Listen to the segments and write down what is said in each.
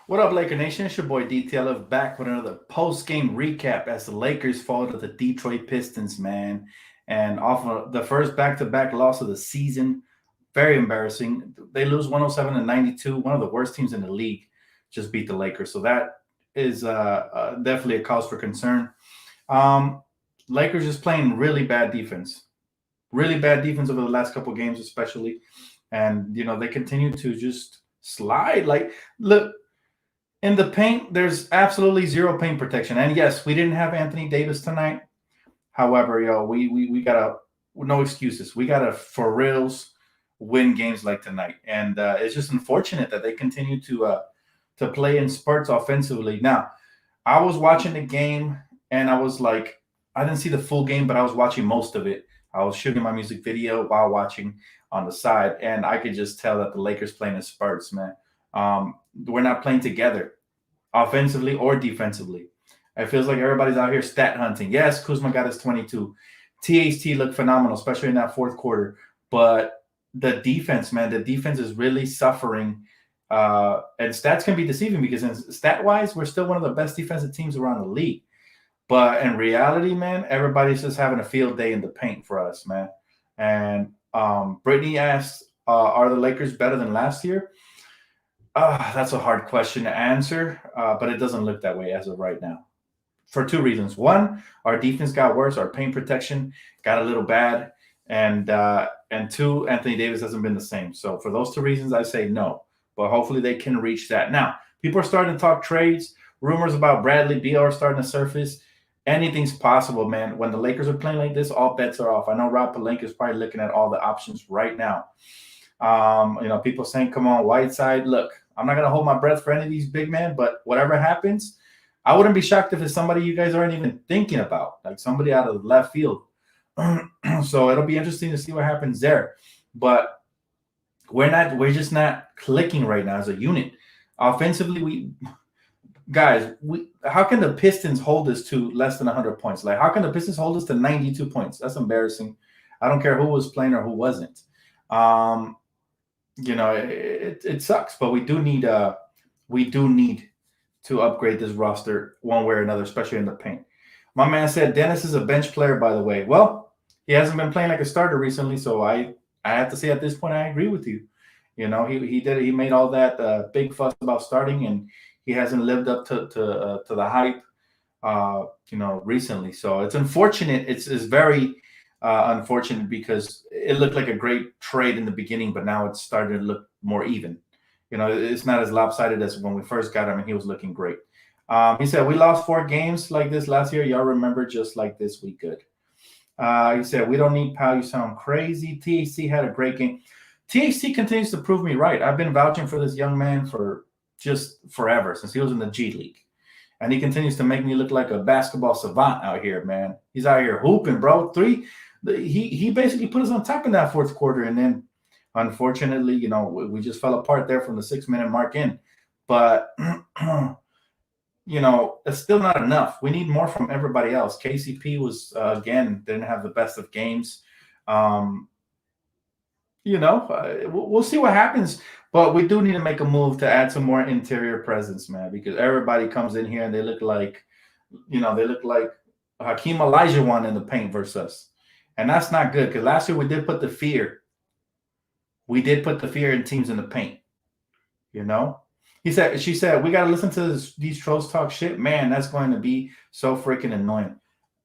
What up, Laker Nation? It's your boy DTLF back with another post-game recap as the Lakers fall to the Detroit Pistons, man. And off of the first back-to-back loss of the season, very embarrassing. They lose 107 and 92. One of the worst teams in the league just beat the Lakers. So that is definitely a cause for concern. Um, Lakers just playing really bad defense over the last couple of games, especially. And they continue to just slide. Like, look, in the paint, there's absolutely zero paint protection. And yes, we didn't have Anthony Davis tonight. However, we gotta, no excuses. We gotta for reals win games like tonight. And it's just unfortunate that they continue to play in spurts offensively. Now, I was watching the game and I was like, I didn't see the full game, but I was watching most of it. I was shooting my music video while watching on the side, and I could just tell that the Lakers playing in spurts, man. We're not playing together offensively or defensively. It feels like everybody's out here stat hunting. Yes, Kuzma got his 22. THT looked phenomenal, especially in that fourth quarter. But the defense, man, the defense is really suffering. And stats can be deceiving because stat-wise, we're still one of the best defensive teams around the league. But in reality, man, everybody's just having a field day in the paint for us, man. And Brittany asked, are the Lakers better than last year? That's a hard question to answer, but it doesn't look that way as of right now. For two reasons. One, our defense got worse. Our paint protection got a little bad. And two, Anthony Davis hasn't been the same. So for those two reasons, I say no. But hopefully they can reach that. Now, people are starting to talk trades. Rumors about Bradley Beal are starting to surface. Anything's possible, man. When the Lakers are playing like this, all bets are off. I know Rob Pelinka is probably looking at all the options right now. People saying, come on, Whiteside. Look, I'm not going to hold my breath for any of these big men, but whatever happens, I wouldn't be shocked if it's somebody you guys aren't even thinking about, like somebody out of the left field. So it'll be interesting to see what happens there. But we're just not clicking right now as a unit. Offensively, how can the Pistons hold us to less than 100 points? Like, how can the Pistons hold us to 92 points? That's embarrassing. I don't care who was playing or who wasn't. It sucks, but we do need to upgrade this roster one way or another, especially in the paint. My man said Dennis is a bench player, by the way. Well, he hasn't been playing like a starter recently, so I have to say at this point I agree with you. He made all that big fuss about starting, and he hasn't lived up to the hype, recently. So it's unfortunate. It's very unfortunate because it looked like a great trade in the beginning, but now it's starting to look more even. It's not as lopsided as when we first got him, and he was looking great. He said, we lost 4 games like this last year. Y'all remember just like this week. Good. He said, we don't need Powell. You sound crazy. THC had a great game. THC continues to prove me right. I've been vouching for this young man for just forever, since he was in the G League. And he continues to make me look like a basketball savant out here, man. He's out here hooping, bro. He basically put us on top in that fourth quarter. And then, unfortunately, we just fell apart there from the 6-minute mark in. But, it's still not enough. We need more from everybody else. KCP was, again, didn't have the best of games. We'll see what happens. But we do need to make a move to add some more interior presence, man, because everybody comes in here and they look like Hakeem Olajuwon in the paint versus us. And that's not good, because last year we did put the fear. We did put the fear in teams in the paint. She said, we got to listen to these trolls talk shit. Man, that's going to be so freaking annoying.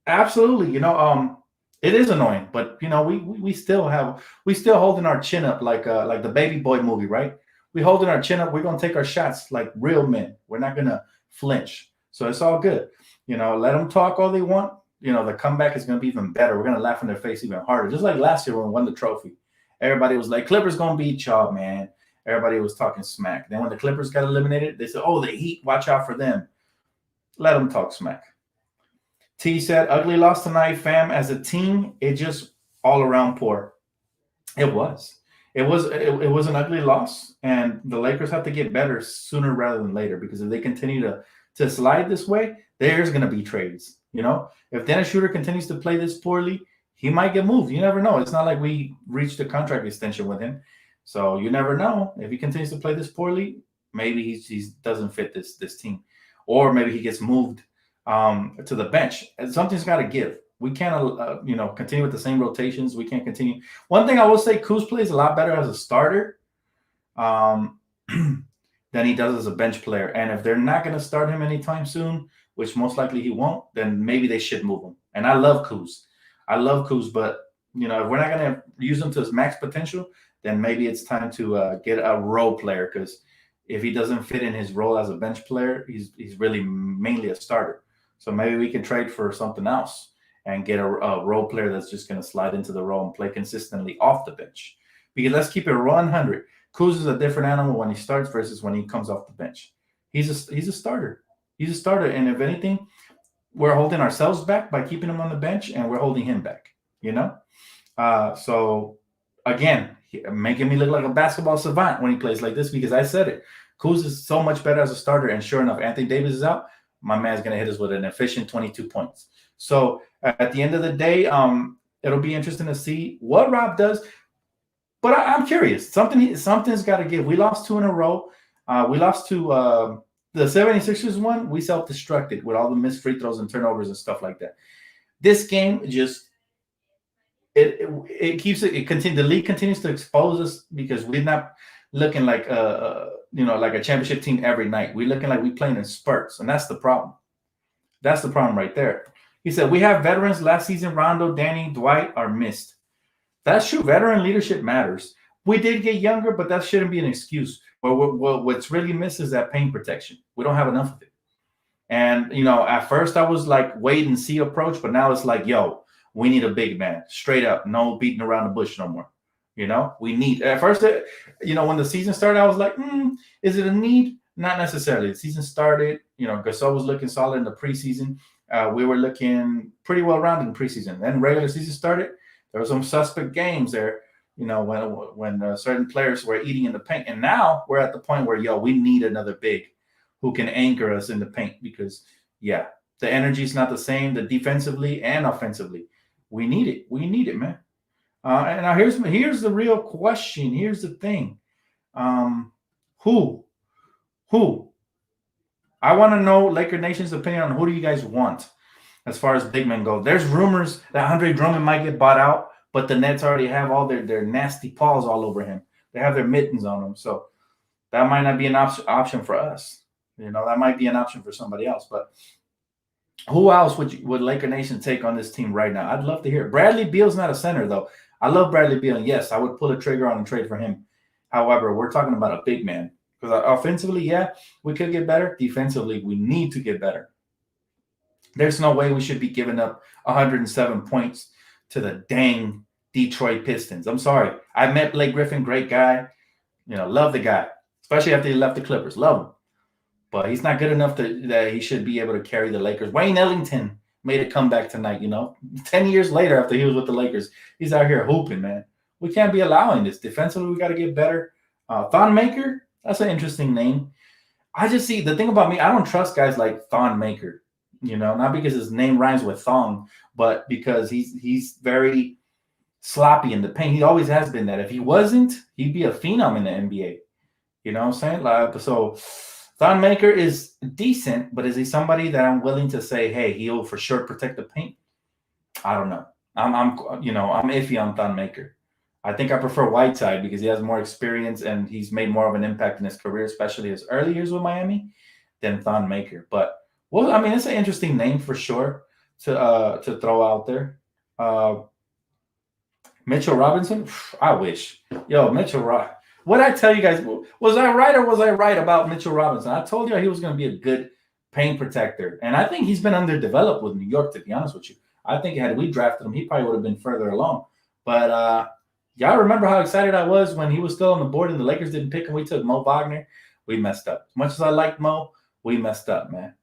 Absolutely. It is annoying, but we still holding our chin up like the Baby Boy movie, right? We holding our chin up. We're gonna take our shots like real men. We're not gonna flinch. So it's all good. Let them talk all they want. The comeback is gonna be even better. We're gonna laugh in their face even harder. Just like last year when we won the trophy, everybody was like, "Clippers gonna beat y'all, man." Everybody was talking smack. Then when the Clippers got eliminated, they said, "Oh, the Heat, watch out for them." Let them talk smack. T said, ugly loss tonight, fam. As a team, it just all around poor. It was. It was an ugly loss, and the Lakers have to get better sooner rather than later, because if they continue to slide this way, there's going to be trades. If Dennis Schroeder continues to play this poorly, he might get moved. You never know. It's not like we reached a contract extension with him. So you never know. If he continues to play this poorly, maybe he doesn't fit this team, or maybe he gets moved to the bench. And something's got to give. We can't, continue with the same rotations. We can't continue. One thing I will say, Kuz plays a lot better as a starter um, than he does as a bench player. And if they're not going to start him anytime soon, which most likely he won't, then maybe they should move him. And I love Kuz. I love Kuz, but if we're not going to use him to his max potential, then maybe it's time to get a role player, because if he doesn't fit in his role as a bench player, he's really mainly a starter. So maybe we can trade for something else and get a role player that's just going to slide into the role and play consistently off the bench. Because let's keep it 100. Kuz is a different animal when he starts versus when he comes off the bench. He's a starter. He's a starter, and if anything, we're holding ourselves back by keeping him on the bench, and we're holding him back. So again, making me look like a basketball savant when he plays like this, because I said it. Kuz is so much better as a starter, and sure enough, Anthony Davis is out. My man's going to hit us with an efficient 22 points. So at the end of the day, it'll be interesting to see what Rob does. But I'm curious. Something's got to give. We lost 2 in a row. We lost to the 76ers one. We self-destructed with all the missed free throws and turnovers and stuff like that. This game just it keeps it continue. The league continues to expose us because we're not looking like like a championship team every night. We're looking like we're playing in spurts, and that's the problem. That's the problem right there. He said we have veterans. Last season, Rondo, Danny, Dwight are missed. That's true. Veteran leadership matters. We did get younger, but that shouldn't be an excuse. What's really missed is that paint protection. We don't have enough of it. And, at first I was like wait and see approach, but now it's like, yo, we need a big man. Straight up. No beating around the bush no more. We need, at first, when the season started, I was like, is it a need? Not necessarily. The season started, Gasol was looking solid in the preseason. We were looking pretty well rounded in preseason. Then regular season started. There were some suspect games there, when certain players were eating in the paint. And now we're at the point where, we need another big who can anchor us in the paint because, the energy is not the same, the defensively and offensively. We need it. We need it, man. And now here's the real question. Here's the thing. Who? I want to know Laker Nation's opinion on who do you guys want as far as big men go. There's rumors that Andre Drummond might get bought out, but the Nets already have all their nasty paws all over him. They have their mittens on him. So that might not be an option for us. That might be an option for somebody else. But who else would Laker Nation take on this team right now? I'd love to hear it. Bradley Beal's not a center, though. I love Bradley Beal, and yes, I would pull a trigger on a trade for him. However, we're talking about a big man. Because offensively, we could get better. Defensively, we need to get better. There's no way we should be giving up 107 points to the dang Detroit Pistons. I'm sorry. I met Blake Griffin, great guy. Love the guy, especially after he left the Clippers. Love him. But he's not good enough that he should be able to carry the Lakers. Wayne Ellington made a comeback tonight, 10 years later after he was with the Lakers. He's out here hooping, man. We can't be allowing this. Defensively, we got to get better. Thon Maker, that's an interesting name. I just see the thing about me, I don't trust guys like Thon Maker, not because his name rhymes with thong, but because he's very sloppy in the paint. He always has been that. If he wasn't, he'd be a phenom in the NBA. You know what I'm saying? So Thon Maker is decent, but is he somebody that I'm willing to say, hey, he'll for sure protect the paint? I don't know. I'm iffy on Thon Maker. I think I prefer Whiteside because he has more experience and he's made more of an impact in his career, especially his early years with Miami, than Thon Maker. But it's an interesting name for sure to throw out there. Mitchell Robinson, I wish. Mitchell Robinson. What did I tell you guys? Was I right or was I right about Mitchell Robinson? I told you he was going to be a good paint protector, and I think he's been underdeveloped with New York. To be honest with you, I think had we drafted him, he probably would have been further along. But y'all remember how excited I was when he was still on the board and the Lakers didn't pick him? We took Mo Wagner. We messed up. As much as I liked Mo, we messed up, man.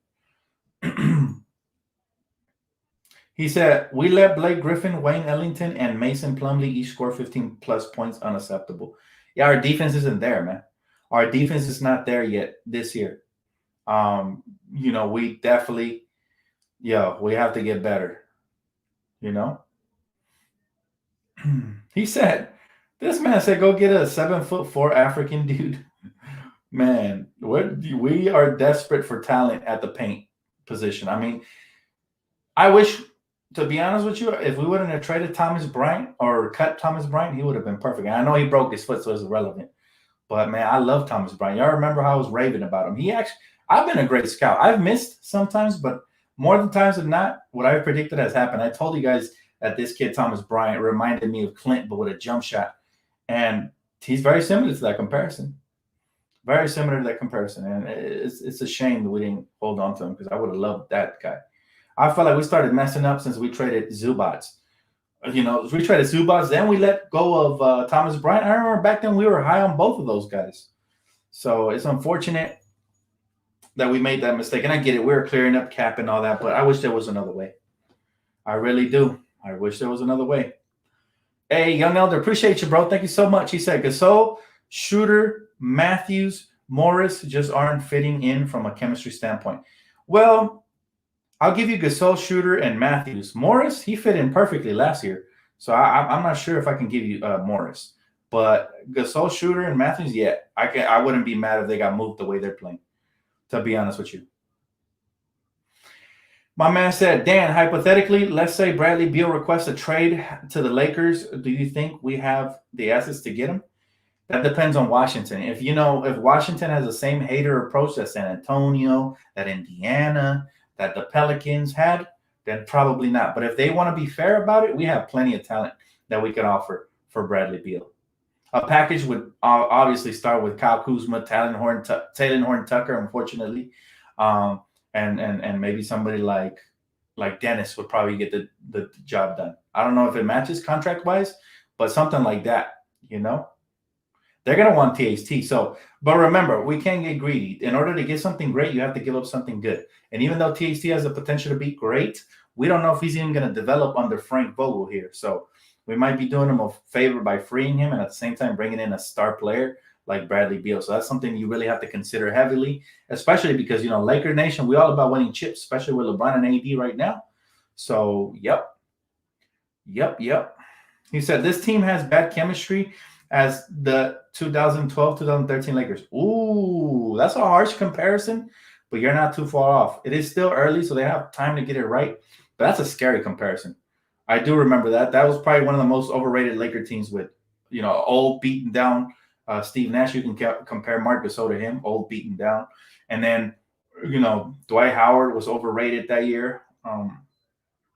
He said, we let Blake Griffin, Wayne Ellington, and Mason Plumlee each score 15-plus points unacceptable. Yeah, our defense isn't there, man. Our defense is not there yet this year. We definitely, we have to get better, He said, this man said, go get a 7'4" African dude. Man, we are desperate for talent at the paint position. I mean, I wish, to be honest with you, if we wouldn't have traded Thomas Bryant or cut Thomas Bryant, he would have been perfect. And I know he broke his foot, so it's irrelevant. But man, I love Thomas Bryant. Y'all remember how I was raving about him? He actually, I've been a great scout. I've missed sometimes, but more than times than not, what I predicted has happened. I told you guys that this kid Thomas Bryant reminded me of Clint, but with a jump shot, and he's very similar to that comparison. Very similar to that comparison, and it's a shame that we didn't hold on to him because I would have loved that guy. I felt like we started messing up since we traded Zubats. We traded Zubats, then we let go of Thomas Bryant. I remember back then we were high on both of those guys. So it's unfortunate that we made that mistake. And I get it. We were clearing up cap and all that, but I wish there was another way. I really do. I wish there was another way. Hey, Young Elder, appreciate you, bro. Thank you so much. He said, Gasol, Shooter, Matthews, Morris just aren't fitting in from a chemistry standpoint. Well, I'll give you Gasol, Shooter, and Matthews. Morris, he fit in perfectly last year. So I'm not sure if I can give you Morris. But Gasol, Shooter, and Matthews, yeah, I wouldn't be mad if they got moved the way they're playing, to be honest with you. My man said, Dan, hypothetically, let's say Bradley Beal requests a trade to the Lakers. Do you think we have the assets to get him? That depends on Washington. If Washington has the same hater approach that San Antonio, that Indiana, that the Pelicans had, then probably not. But if they want to be fair about it, we have plenty of talent that we could offer for Bradley Beal. A package would obviously start with Kyle Kuzma, Taylor Horn-Tucker, unfortunately, and maybe somebody like Dennis would probably get the job done. I don't know if it matches contract-wise, but something like that, They're going to want THT. But remember, we can't get greedy. In order to get something great, you have to give up something good. And even though THT has the potential to be great, we don't know if he's even going to develop under Frank Vogel here. So we might be doing him a favor by freeing him and at the same time bringing in a star player like Bradley Beal. So that's something you really have to consider heavily, especially because, Laker Nation, we're all about winning chips, especially with LeBron and AD right now. So, yep. He said, this team has bad chemistry as the 2012-2013 Lakers. Ooh, that's a harsh comparison, but you're not too far off. It is still early, so they have time to get it right, but that's a scary comparison. I do remember that. That was probably one of the most overrated Laker teams with, old, beaten down Steve Nash. You can compare Marc Gasol to him, old, beaten down. And then, Dwight Howard was overrated that year.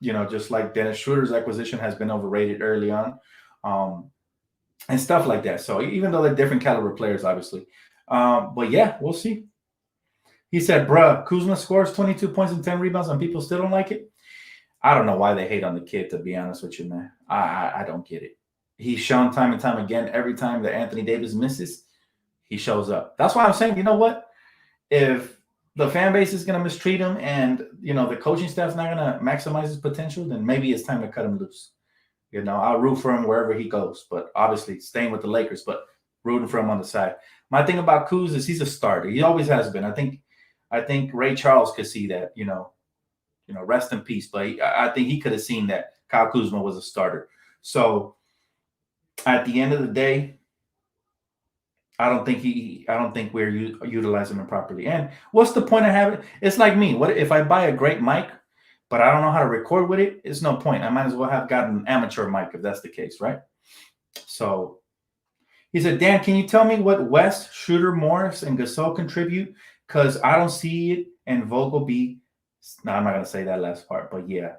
Just like Dennis Schroeder's acquisition has been overrated early on. And stuff like that. So even though they're different caliber players, obviously. But yeah, we'll see. He said, bruh, Kuzma scores 22 points and 10 rebounds and people still don't like it. I don't know why they hate on the kid, to be honest with you, man. I don't get it. He's shown time and time again, every time that Anthony Davis misses, he shows up. That's why I'm saying, you know what? If the fan base is going to mistreat him and, the coaching staff's not going to maximize his potential, then maybe it's time to cut him loose. I'll root for him wherever he goes, but obviously staying with the Lakers, but rooting for him on the side. My thing about Kuz is he's a starter. He always has been. I think Ray Charles could see that, rest in peace. But I think he could have seen that Kyle Kuzma was a starter. So at the end of the day, I don't think we're utilizing him properly. And what's the point of having? It's like me. What if I buy a great mic, but I don't know how to record with it? It's no point. I might as well have gotten an amateur mic if that's the case, right? So he said, Dan, can you tell me what West, Shooter, Morris, and Gasol contribute? Because I don't see it. And Vogel be. No, I'm not going to say that last part, but yeah.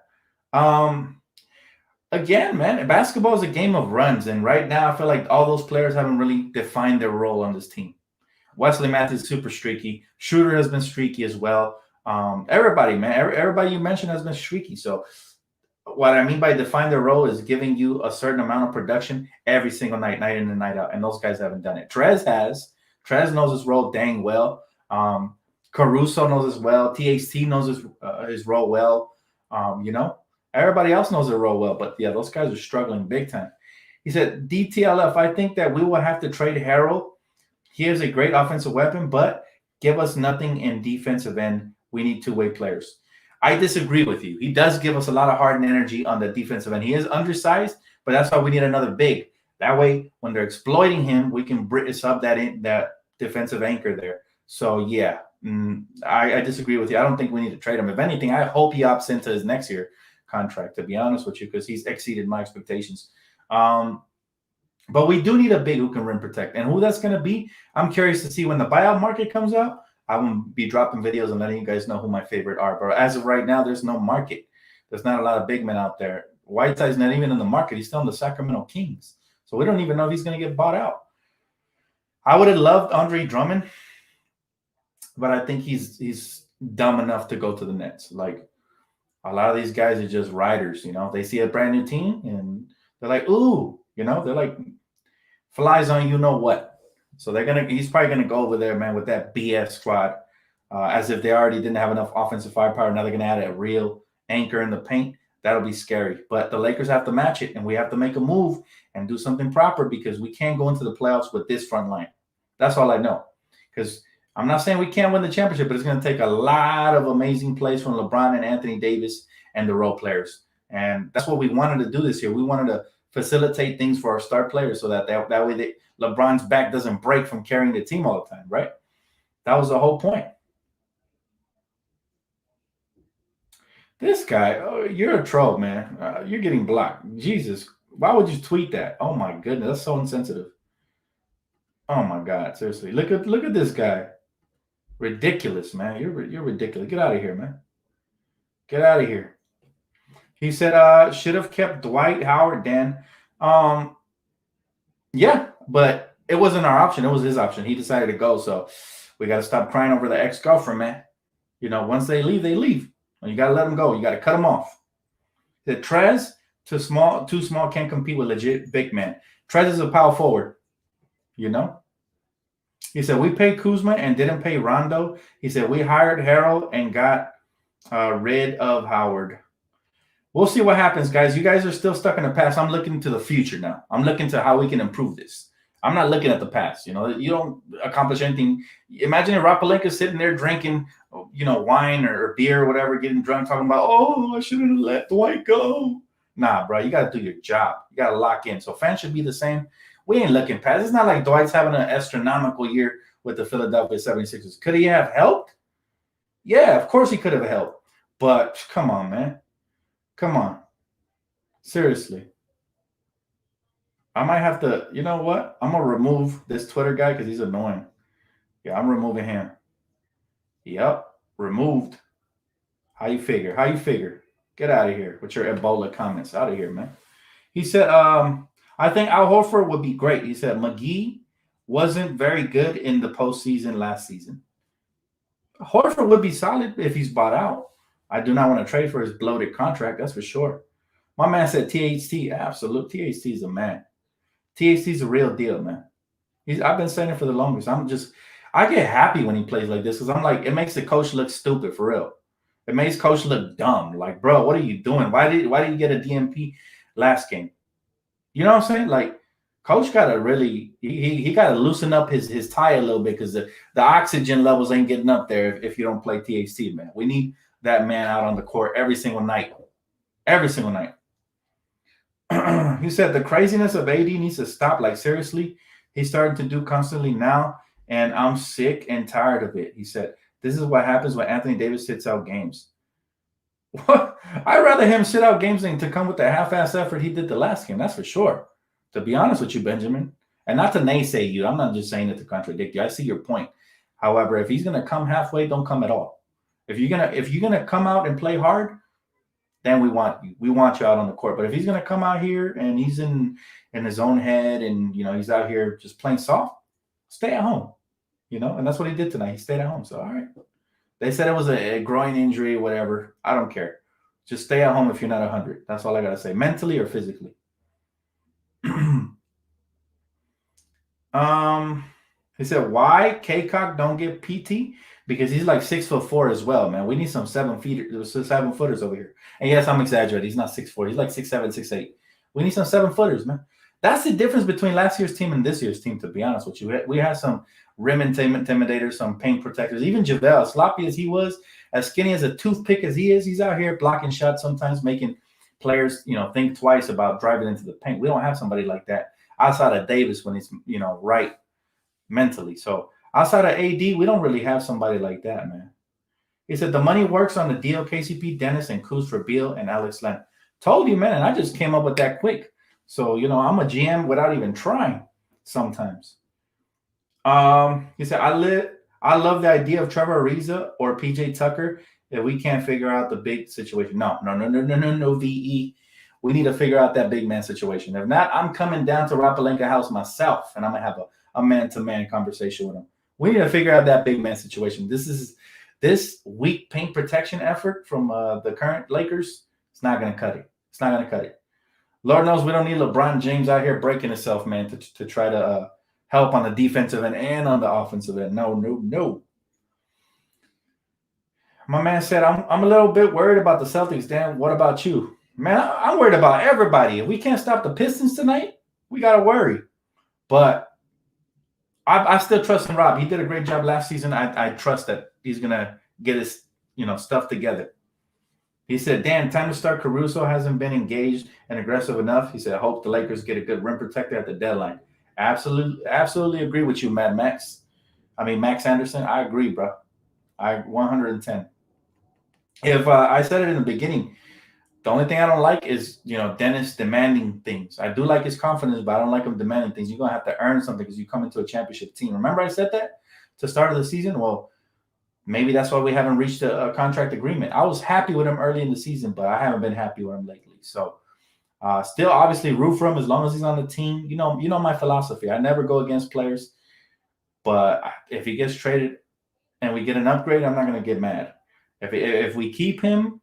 Again, man, basketball is a game of runs. And right now, I feel like all those players haven't really defined their role on this team. Wesley Matthews is super streaky. Shooter has been streaky as well. Everybody, man, everybody you mentioned has been streaky. So what I mean by define their role is giving you a certain amount of production every single night, night in and night out. And those guys haven't done it. Trez has. Trez knows his role dang well. Caruso knows his well. THT knows his role well. Everybody else knows their role well. But yeah, those guys are struggling big time. He said, DTLF, I think that we will have to trade Harold. He is a great offensive weapon, but give us nothing in defensive end. We need two-way players. I disagree with you. He does give us a lot of heart and energy on the defensive end. He is undersized, but that's why we need another big. That way, when they're exploiting him, we can sub that defensive anchor there. So yeah, I disagree with you. I don't think we need to trade him. If anything, I hope he opts into his next year contract, to be honest with you, because he's exceeded my expectations. But we do need a big who can rim protect. And who that's going to be, I'm curious to see when the buyout market comes out. I will be dropping videos and letting you guys know who my favorite are. But as of right now, there's no market. There's not a lot of big men out there. Whiteside's not even in the market. He's still in the Sacramento Kings. So we don't even know if he's going to get bought out. I would have loved Andre Drummond, but I think he's dumb enough to go to the Nets. Like, a lot of these guys are just riders, you know. They see a brand new team and they're like, ooh, you know, they're like flies on you know what. So he's probably gonna go over there, man, with that BS squad, as if they already didn't have enough offensive firepower. Now they're gonna add a real anchor in the paint. That'll be scary. But the Lakers have to match it, and we have to make a move and do something proper because we can't go into the playoffs with this front line. That's all I know. Because I'm not saying we can't win the championship, but it's going to take a lot of amazing plays from LeBron and Anthony Davis and the role players. And that's what we wanted to do this year. We wanted to facilitate things for our star players so that way LeBron's back doesn't break from carrying the team all the time, right? That was the whole point. This guy, oh, you're a troll, man. You're getting blocked. Jesus, why would you tweet that? Oh my goodness, that's so insensitive. Oh my God, seriously, look at this guy. Ridiculous, man. You're ridiculous. Get out of here, man. Get out of here. He said, should have kept Dwight Howard, Dan. Yeah, but it wasn't our option. It was his option. He decided to go. So we got to stop crying over the ex-girlfriend, man. You know, once they leave, they leave. You got to let them go. You got to cut them off. The Trez, too small, can't compete with legit big man. Trez is a power forward, you know? He said, we paid Kuzma and didn't pay Rondo. He said, we hired Harold and got rid of Howard. We'll see what happens, guys. You guys are still stuck in the past. I'm looking to the future now. I'm looking to how we can improve this. I'm not looking at the past. You know, you don't accomplish anything. Imagine if Rapalenka sitting there drinking, you know, wine or beer or whatever, getting drunk, talking about, oh, I shouldn't have let Dwight go. Nah, bro, you got to do your job. You got to lock in. So fans should be the same. We ain't looking past. It's not like Dwight's having an astronomical year with the Philadelphia 76ers. Could he have helped? Yeah, of course he could have helped. But come on, man. Come on. Seriously. I might have to, you know what? I'm going to remove this Twitter guy because he's annoying. Yeah, I'm removing him. Yep, removed. How you figure? How you figure? Get out of here with your Ebola comments. Out of here, man. He said, I think Al Horford would be great. He said McGee wasn't very good in the postseason last season. Horford would be solid if he's bought out. I do not want to trade for his bloated contract, that's for sure. My man said THT, absolute. THT is a man. THT is a real deal, man. I've been saying it for the longest. I get happy when he plays like this because I'm like, it makes the coach look stupid for real. It makes coach look dumb. Like, bro, what are you doing? Why did you get a DMP last game? You know what I'm saying? Like, coach got to really he got to loosen up his tie a little bit because the oxygen levels ain't getting up there if you don't play THT, man. We need that man out on the court every single night. Every single night. He said the craziness of AD needs to stop. Like, seriously, he's starting to do constantly now, and I'm sick and tired of it. He said, this is what happens when Anthony Davis sits out games. What? I'd rather him sit out games than to come with the half-ass effort he did the last game. That's for sure. To be honest with you, Benjamin, and not to naysay you, I'm not just saying it to contradict you. I see your point. However, if he's gonna come halfway, don't come at all. If you're gonna come out and play hard, then we want you. We want you out on the court. But if he's gonna come out here and he's in his own head and you know he's out here just playing soft, stay at home. You know, and that's what he did tonight. He stayed at home. So all right. They said it was a groin injury, whatever. I don't care. Just stay at home if you're not 100. That's all I gotta say, mentally or physically. He said, why K-Cock don't get PT? Because he's like 6'4" as well, man. We need some 7-footers over here. And yes, I'm exaggerating. He's not 6'4". He's like 6'7", 6'8". We need some 7-footers, man. That's the difference between last year's team and this year's team, to be honest with you. We had some rim intimidators, some paint protectors. Even JaVale, as sloppy as he was, as skinny as a toothpick as he is, he's out here blocking shots sometimes, making players, you know, think twice about driving into the paint. We don't have somebody like that outside of Davis when he's, you know, right mentally. So Outside of AD, we don't really have somebody like that, man. He said the money works on the deal. KCP, Dennis, and Kuz for Beal and Alex Len. Told you, man, and I just came up with that quick. So I'm a GM without even trying sometimes. He said I love the idea of Trevor Ariza or PJ Tucker if we can't figure out the big situation. No, VE. We need to figure out that big man situation. If not, I'm coming down to Rapalenka House myself, and I'm gonna have a man-to-man conversation with him. We need to figure out that big man situation. This weak paint protection effort from the current Lakers. It's not gonna cut it. It's not gonna cut it. Lord knows we don't need LeBron James out here breaking himself, man, to try to help on the defensive end and on the offensive end. No. My man said, I'm a little bit worried about the Celtics. Dan, what about you? Man, I'm worried about everybody. If we can't stop the Pistons tonight, we got to worry. But I still trust in Rob. He did a great job last season. I trust that he's going to get his stuff together. He said, Dan, time to start. Caruso hasn't been engaged and aggressive enough. He said, I hope the Lakers get a good rim protector at the deadline. Absolutely agree with you, Max Anderson. I agree, bro. I 110. If I said it in the beginning, the only thing I don't like is Dennis demanding things. I do like his confidence, but I don't like him demanding things. You're gonna have to earn something because you come into a championship team. Remember I said that to start of the season? Well, maybe that's why we haven't reached a contract agreement. I was happy with him early in the season, but I haven't been happy with him lately. So still obviously root for him as long as he's on the team. You know my philosophy. I never go against players, but if he gets traded and we get an upgrade, I'm not going to get mad. If we keep him,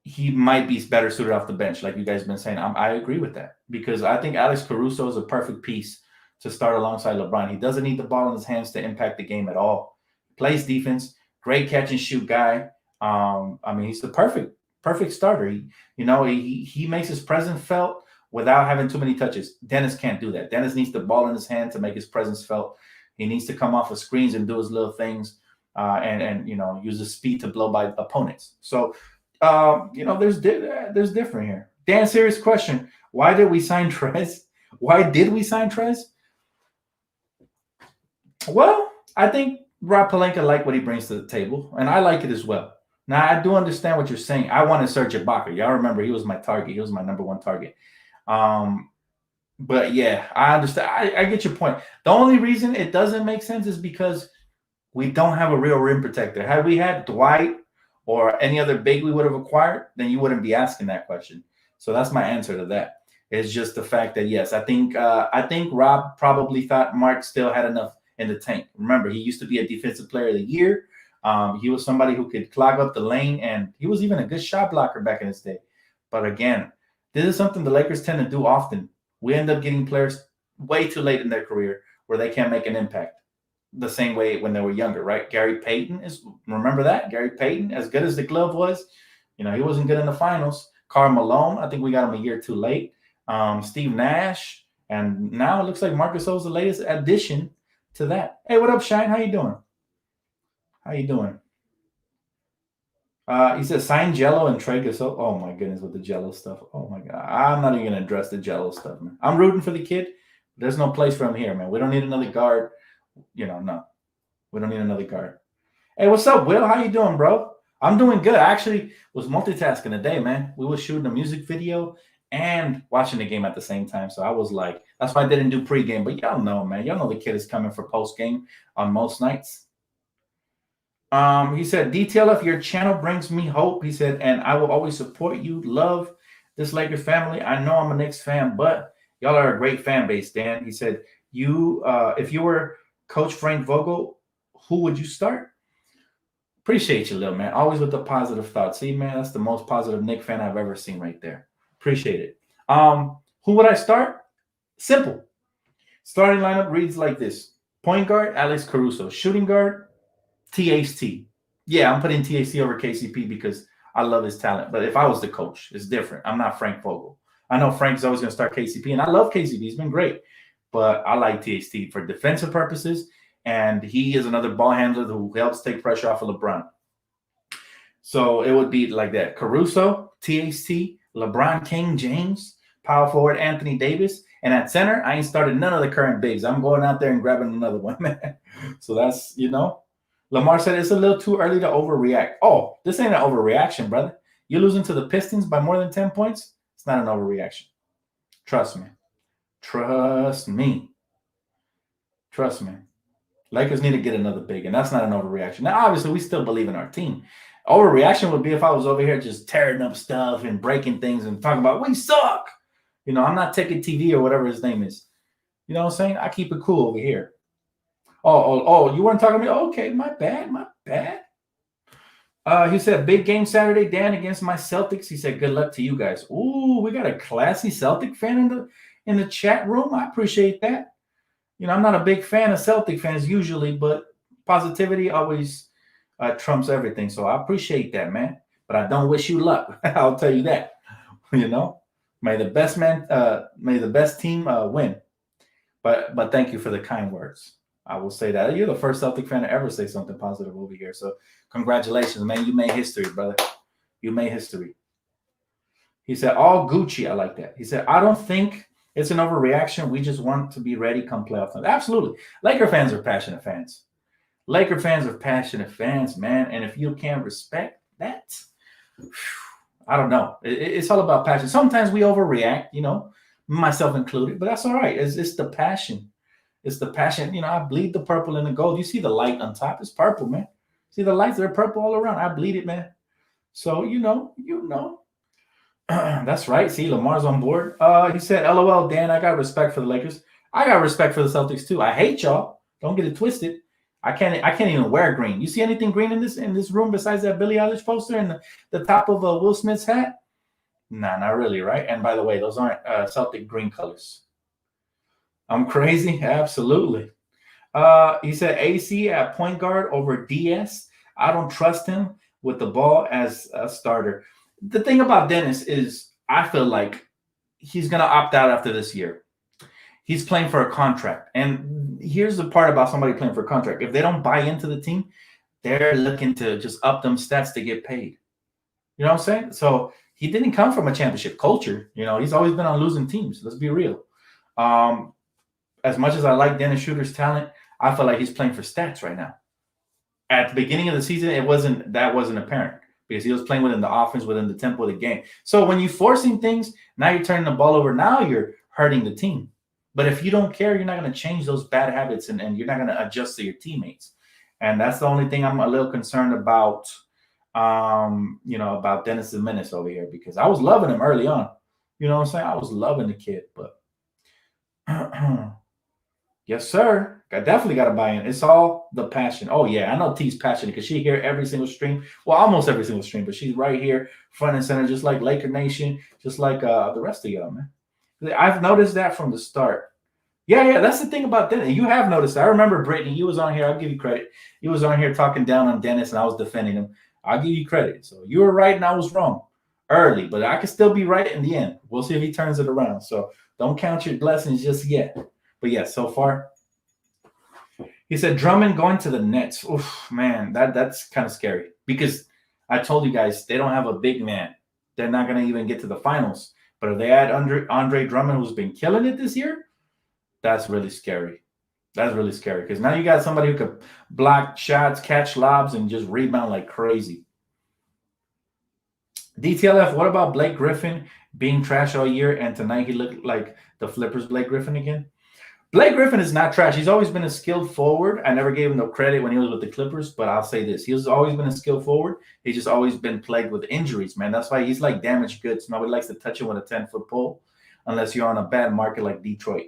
he might be better suited off the bench, like you guys have been saying. I agree with that because I think Alex Caruso is a perfect piece to start alongside LeBron. He doesn't need the ball in his hands to impact the game at all. Plays defense, great catch and shoot guy. He's the perfect starter. He makes his presence felt without having too many touches. Dennis can't do that. Dennis needs the ball in his hand to make his presence felt. He needs to come off of screens and do his little things and use his speed to blow by opponents. So, there's different here. Dan, serious question. Why did we sign Trez? Well, I think Rob Pelinka liked what he brings to the table, and I like it as well. Now, I do understand what you're saying. I wanted Serge Ibaka. Y'all remember he was my target. He was my number one target. But yeah, I understand. I get your point. The only reason it doesn't make sense is because we don't have a real rim protector. Had we had Dwight or any other big we would have acquired, then you wouldn't be asking that question. So that's my answer to that. It's just the fact that, yes, I think Rob probably thought Mark still had enough in the tank. Remember, he used to be a defensive player of the year. He was somebody who could clog up the lane, and he was even a good shot blocker back in his day. But again, this is something the Lakers tend to do often. We end up getting players way too late in their career where they can't make an impact the same way when they were younger, right? Gary Payton remember that? Gary Payton, as good as the glove was, he wasn't good in the finals. Karl Malone, I think we got him a year too late. Steve Nash, and now it looks like Marc Gasol's the latest addition to that. Hey, what up, Shine? How you doing? He says sign Jello and trade Gasol. Oh my goodness, with the Jello stuff. Oh my God, I'm not even gonna address the Jello stuff, man. I'm rooting for the kid. There's no place for him here, man. We don't need another guard. No, we don't need another guard. Hey, what's up, Will? How you doing, bro? I'm doing good. I actually was multitasking today, man. We were shooting a music video and watching the game at the same time. So I was like, that's why I didn't do pregame. But y'all know, man. Y'all know the kid is coming for postgame on most nights. He said, detail of your channel brings me hope. He said, and I will always support you. Love this Lakers family. I know I'm a Knicks fan, but y'all are a great fan base, Dan. He said, if you were Coach Frank Vogel, who would you start? Appreciate you, little man. Always with the positive thoughts. See, man, that's the most positive Knicks fan I've ever seen right there. Appreciate it. Who would I start? Simple. Starting lineup reads like this. Point guard, Alex Caruso. Shooting guard, THT. Yeah, I'm putting THT over KCP because I love his talent. But if I was the coach, it's different. I'm not Frank Vogel. I know Frank's always going to start KCP, and I love KCP. He's been great. But I like THT for defensive purposes, and he is another ball handler who helps take pressure off of LeBron. So it would be like that. Caruso, THT, LeBron King James, power forward Anthony Davis, And at center, I ain't started none of the current bigs. I'm going out there and grabbing another one, man. So that's, Lamar said it's a little too early to overreact. Oh, this ain't an overreaction, brother. You're losing to the Pistons by more than 10 points. It's not an overreaction. Trust me. Trust me. Trust me. Lakers need to get another big, and that's not an overreaction. Now, obviously, we still believe in our team. Overreaction would be if I was over here just tearing up stuff and breaking things and talking about we suck. I'm not taking TV or whatever his name is. You know what I'm saying? I keep it cool over here. Oh, you weren't talking to me? Okay, my bad, my bad. He said, big game Saturday, Dan, against my Celtics. He said, good luck to you guys. Ooh, we got a classy Celtic fan in the chat room. I appreciate that. I'm not a big fan of Celtic fans usually, but positivity always trumps everything. So I appreciate that, man. But I don't wish you luck. I'll tell you that. May the best team win. But thank you for the kind words. I will say that. You're the first Celtic fan to ever say something positive over here. So congratulations, man. You made history, brother. You made history. He said, all Gucci. I like that. He said, I don't think it's an overreaction. We just want to be ready come playoff time. Absolutely. Laker fans are passionate fans. Laker fans are passionate fans, man. And if you can't respect that, I don't know. It's all about passion. Sometimes we overreact, myself included, but that's all right. It's the passion. It's the passion. I bleed the purple and the gold. You see the light on top? It's purple, man. See the lights? They're purple all around. I bleed it, man. So, That's right. See, Lamar's on board. He said, LOL, Dan, I got respect for the Lakers. I got respect for the Celtics, too. I hate y'all. Don't get it twisted. I can't even wear green. You see anything green in this room besides that Billie Eilish poster and the top of Will Smith's hat? Nah, not really, right? And by the way, those aren't Celtic green colors. I'm crazy? Absolutely. He said AC at point guard over DS. I don't trust him with the ball as a starter. The thing about Dennis is I feel like he's going to opt out after this year. He's playing for a contract. And here's the part about somebody playing for a contract. If they don't buy into the team, they're looking to just up them stats to get paid. You know what I'm saying? So he didn't come from a championship culture. He's always been on losing teams. Let's be real. As much as I like Dennis Schroeder's talent, I feel like he's playing for stats right now. At the beginning of the season, that wasn't apparent because he was playing within the offense, within the tempo of the game. So when you're forcing things, now you're turning the ball over. Now you're hurting the team. But if you don't care, you're not going to change those bad habits and you're not going to adjust to your teammates. And that's the only thing I'm a little concerned about, about Dennis the Menace over here because I was loving him early on. You know what I'm saying? I was loving the kid, but yes, sir. I definitely got to buy in. It's all the passion. Oh, yeah. I know T's passionate because she here every single stream. Well, almost every single stream, but she's right here, front and center, just like Laker Nation, just like the rest of y'all, man. I've noticed that from the start. Yeah. That's the thing about Dennis. You have noticed that. I remember Brittany. You was on here. I'll give you credit. You was on here talking down on Dennis, and I was defending him. I'll give you credit. So you were right, and I was wrong early, but I could still be right in the end. We'll see if he turns it around. So don't count your blessings just yet. But yeah, so far. He said Drummond going to the Nets. Oof, man, that's kind of scary because I told you guys they don't have a big man. They're not going to even get to the finals. But if they add Andre Drummond, who's been killing it this year, that's really scary. That's really scary because now you got somebody who could block shots, catch lobs, and just rebound like crazy. DTLF, what about Blake Griffin being trash all year and tonight he looked like the Flippers Blake Griffin again? Blake Griffin is not trash. He's always been a skilled forward. I never gave him no credit when he was with the Clippers, but I'll say this. He's always been a skilled forward. He's just always been plagued with injuries, man. That's why he's like damaged goods. Nobody likes to touch him with a 10-foot pole unless you're on a bad market like Detroit.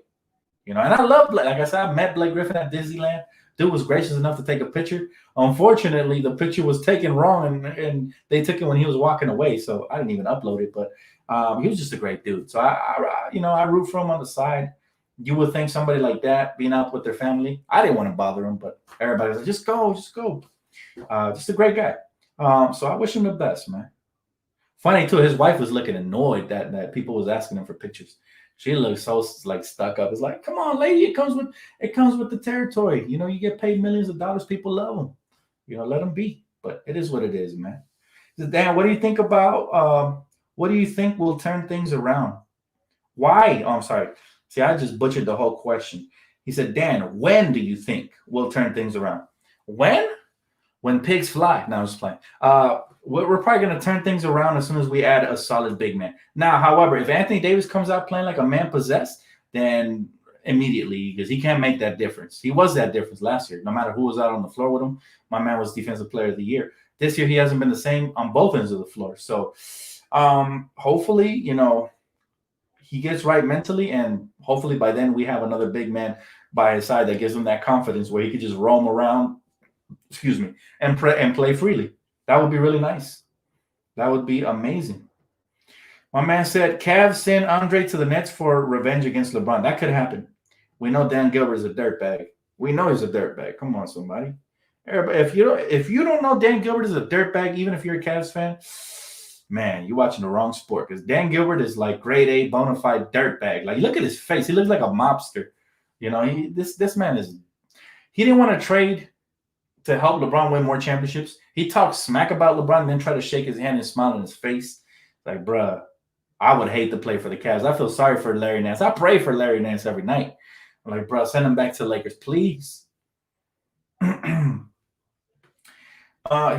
And I love Blake. Like I said, I met Blake Griffin at Disneyland. Dude was gracious enough to take a picture. Unfortunately, the picture was taken wrong, and they took it when he was walking away, so I didn't even upload it. But he was just a great dude. So I root for him on the side. You would think somebody like that being out with their family. I didn't want to bother him, but everybody was like, just go. Just a great guy. So I wish him the best, man. Funny too, his wife was looking annoyed that people was asking him for pictures. She looked so like stuck up. It's like, come on, lady, it comes with the territory. You get paid millions of dollars. People love him. Let him be. But it is what it is, man. Dan, what do you think about? What do you think will turn things around? Why? Oh, I'm sorry. See, I just butchered the whole question. He said, Dan, when do you think we'll turn things around? When? When pigs fly. No, I was playing. We're probably going to turn things around as soon as we add a solid big man. Now, however, if Anthony Davis comes out playing like a man possessed, then immediately, because he can't make that difference. He was that difference last year. No matter who was out on the floor with him, my man was defensive player of the year. This year, he hasn't been the same on both ends of the floor. So hopefully, he gets right mentally, and hopefully by then we have another big man by his side that gives him that confidence where he could just roam around, and play freely. That would be really nice. That would be amazing. My man said, Cavs send Andre to the Nets for revenge against LeBron. That could happen. We know Dan Gilbert is a dirtbag. We know he's a dirtbag. Come on, somebody. Everybody, if you don't know Dan Gilbert is a dirtbag, even if you're a Cavs fan, man, you're watching the wrong sport. Because Dan Gilbert is like grade A bona fide dirtbag. Like, look at his face. He looks like a mobster. This man is. He didn't want to trade to help LeBron win more championships. He talks smack about LeBron and then try to shake his hand and smile in his face. Like, bruh, I would hate to play for the Cavs. I feel sorry for Larry Nance. I pray for Larry Nance every night. I'm like, bruh, send him back to the Lakers, please. He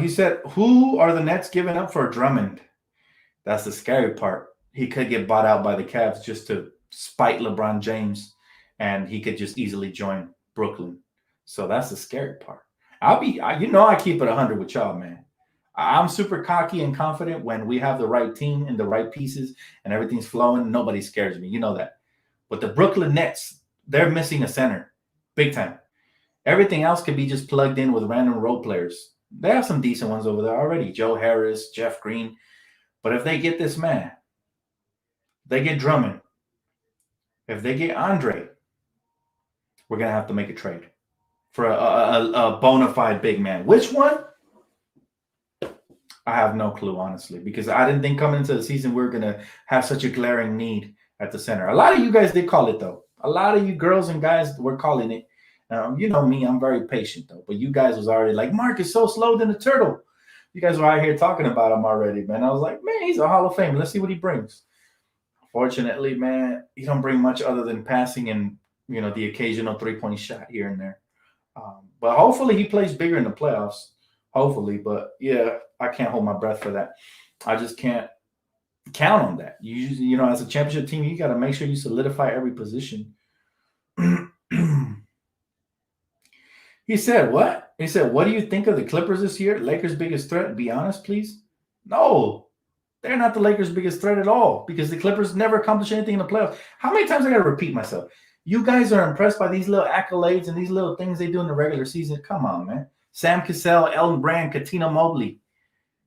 said, who are the Nets giving up for Drummond? That's the scary part. He could get bought out by the Cavs just to spite LeBron James, and he could just easily join Brooklyn. So that's the scary part. I keep it 100 with y'all, man. I'm super cocky and confident when we have the right team and the right pieces and everything's flowing. Nobody scares me. You know that. But the Brooklyn Nets, they're missing a center. Big time. Everything else could be just plugged in with random role players. They have some decent ones over there already. Joe Harris, Jeff Green. But if they get this man, they get Drummond. If they get Andre, we're going to have to make a trade for a bona fide big man. Which one? I have no clue, honestly, because I didn't think coming into the season we were going to have such a glaring need at the center. A lot of you guys did call it, though. A lot of you girls and guys were calling it. You know me, I'm very patient, though. But you guys was already like, Mark is so slow than a turtle. You guys were out here talking about him already, man. I was like, man, he's a Hall of Fame. Let's see what he brings. Fortunately, man, he don't bring much other than passing and, the occasional three-point shot here and there. But hopefully he plays bigger in the playoffs. Hopefully. But, yeah, I can't hold my breath for that. I just can't count on that. As a championship team, you got to make sure you solidify every position. He said, what? He said, what do you think of the Clippers this year? Lakers' biggest threat? Be honest, please. No, they're not the Lakers' biggest threat at all because the Clippers never accomplish anything in the playoffs. How many times I got to repeat myself? You guys are impressed by these little accolades and these little things they do in the regular season. Come on, man. Sam Cassell, Elton Brand, Katina Mobley.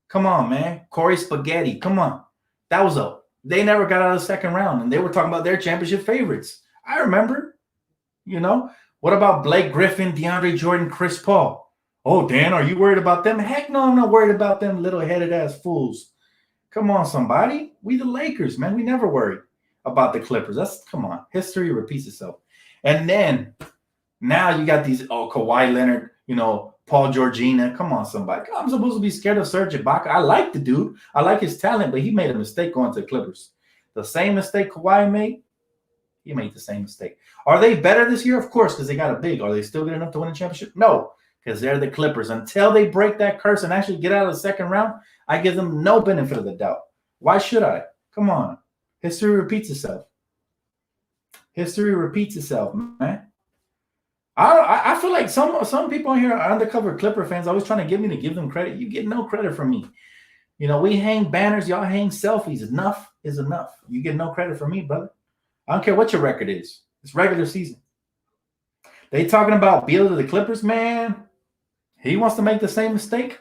Come on, man. Corey Spaghetti. Come on. They never got out of the second round, and they were talking about their championship favorites. I remember, What about Blake Griffin, DeAndre Jordan, Chris Paul? Oh, Dan, are you worried about them? Heck no, I'm not worried about them little-headed ass fools. Come on, somebody. We the Lakers, man. We never worried about the Clippers. Come on. History repeats itself. And then now you got these, Kawhi Leonard, Paul Georgina. Come on, somebody. I'm supposed to be scared of Serge Ibaka. I like the dude. I like his talent, but he made a mistake going to the Clippers. The same mistake Kawhi made, he made the same mistake. Are they better this year? Of course, because they got a big. Are they still good enough to win a championship? No, because they're the Clippers. Until they break that curse and actually get out of the second round, I give them no benefit of the doubt. Why should I? Come on. History repeats itself. History repeats itself, man. I feel like some people here are undercover Clipper fans always trying to get me to give them credit. You get no credit from me. We hang banners. Y'all hang selfies. Enough is enough. You get no credit from me, brother. I don't care what your record is. It's regular season. They talking about Beal to the Clippers, man. He wants to make the same mistake.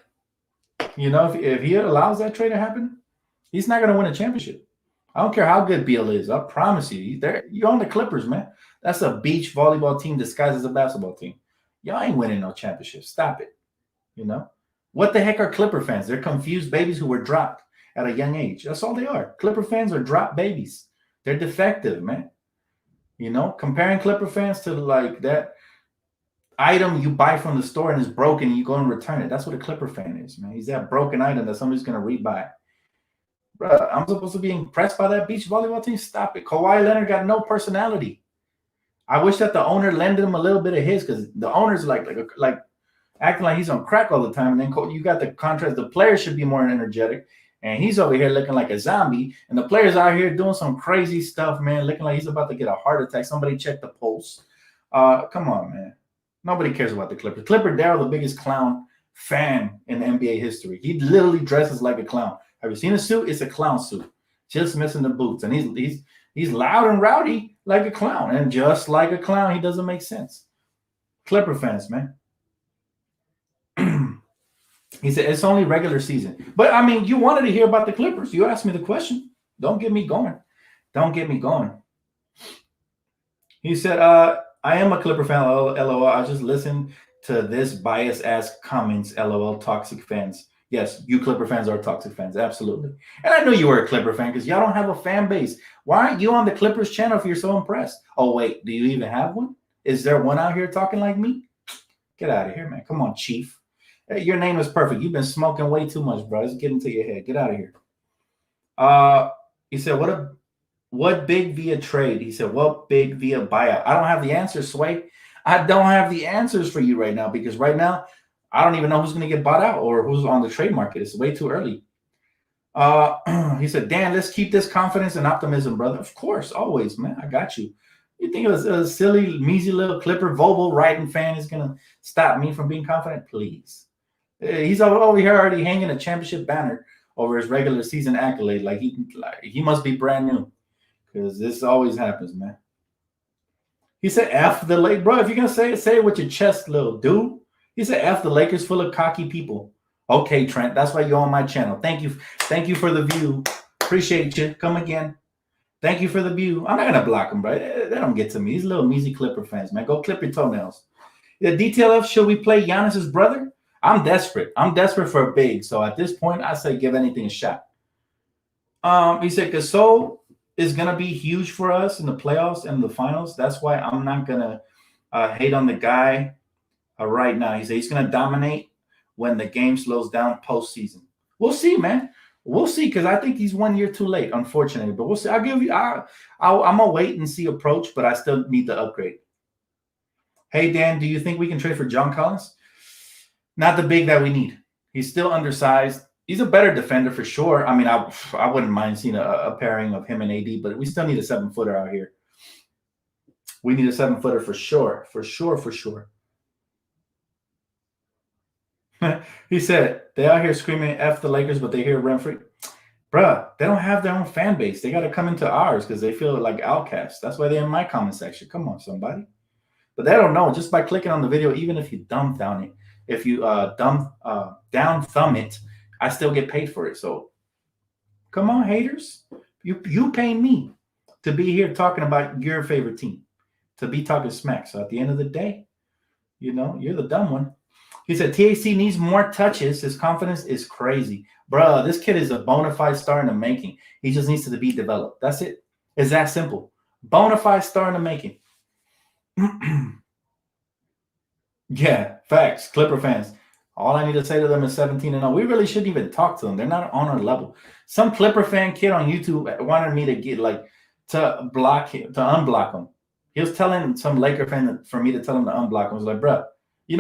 If he allows that trade to happen, he's not going to win a championship. I don't care how good Beal is. I promise you. You're on the Clippers, man. That's a beach volleyball team disguised as a basketball team. Y'all ain't winning no championship. Stop it. What the heck are Clipper fans? They're confused babies who were dropped at a young age. That's all they are. Clipper fans are dropped babies. They're defective, man. Comparing Clipper fans to like that item you buy from the store and it's broken and you go and return it. That's what a Clipper fan is, man. He's that broken item that somebody's going to rebuy. Bro, I'm supposed to be impressed by that beach volleyball team? Stop it. Kawhi Leonard got no personality. I wish that the owner lended him a little bit of his because the owner's like acting like he's on crack all the time. And then you got the contrast. The players should be more energetic. And he's over here looking like a zombie. And the players out here doing some crazy stuff, man, looking like he's about to get a heart attack. Somebody check the pulse. Come on, man. Nobody cares about the Clippers. Clipper Darrell, the biggest clown fan in NBA history. He literally dresses like a clown. Have you seen a suit? It's a clown suit. Just missing the boots. And he's loud and rowdy like a clown. And just like a clown, he doesn't make sense. Clipper fans, man. He said, it's only regular season. But, I mean, you wanted to hear about the Clippers. You asked me the question. Don't get me going. Don't get me going. He said, I am a Clipper fan, LOL. I just listened to this bias-ass comments, LOL, toxic fans. Yes, you Clipper fans are toxic fans, absolutely. And I knew you were a Clipper fan because y'all don't have a fan base. Why aren't you on the Clippers channel if you're so impressed? Oh, wait, do you even have one? Is there one out here talking like me? Get out of here, man. Come on, Chief. Hey, your name is perfect. You've been smoking way too much, bro. It's getting to your head. Get out of here. He said, what big via trade? He said, what big via buyout? I don't have the answers, Sway. I don't have the answers for you right now because right now, I don't even know who's going to get bought out or who's on the trade market. It's way too early. He said, Dan, let's keep this confidence and optimism, brother. Of course, always, man. I got you. You think a silly, measly little Clipper Vogel riding fan is going to stop me from being confident? Please. He's over here already hanging a championship banner over his regular season accolade. Like he must be brand new because this always happens, man. He said, F the Lakers. Bro, if you're going to say it with your chest, little dude. He said, F the Lakers full of cocky people. Okay, Trent, that's why you're on my channel. Thank you. Thank you for the view. Appreciate you. Come again. Thank you for the view. I'm not going to block them, bro. They don't get to me. These little measly Clipper fans, man. Go clip your toenails. The DTLF, should we play Giannis's brother? I'm desperate. I'm desperate for a big. So at this point, I say give anything a shot. He said Gasol is going to be huge for us in the playoffs and the finals. That's why I'm not going to hate on the guy right now. He said he's going to dominate when the game slows down postseason. We'll see, man. We'll see because I think he's 1 year too late, unfortunately. But we'll see. I'm going to wait and see approach, but I still need the upgrade. Hey, Dan, do you think we can trade for John Collins? Not the big that we need. He's still undersized. He's a better defender for sure. I mean, I wouldn't mind seeing a pairing of him and AD, but we still need a 7-footer out here. We need a 7-footer for sure. For sure. He said, they out here screaming F the Lakers, but they hear rent-free. Bruh, they don't have their own fan base. They got to come into ours because they feel like outcasts. That's why they're in my comment section. Come on, somebody. But they don't know. Just by clicking on the video, even if you down thumb it, I still get paid for it. So come on, haters. You pay me to be here talking about your favorite team, to be talking smack. So at the end of the day, you're the dumb one. He said TAC needs more touches. His confidence is crazy. Bruh, this kid is a bona fide star in the making. He just needs to be developed. That's it. It's that simple. Bona fide star in the making. Yeah, facts. Clipper fans. All I need to say to them is 17-0. We really shouldn't even talk to them. They're not on our level. Some Clipper fan kid on YouTube wanted me to to unblock him. He was telling some Laker fan for me to tell him to unblock him. I was like, bruh,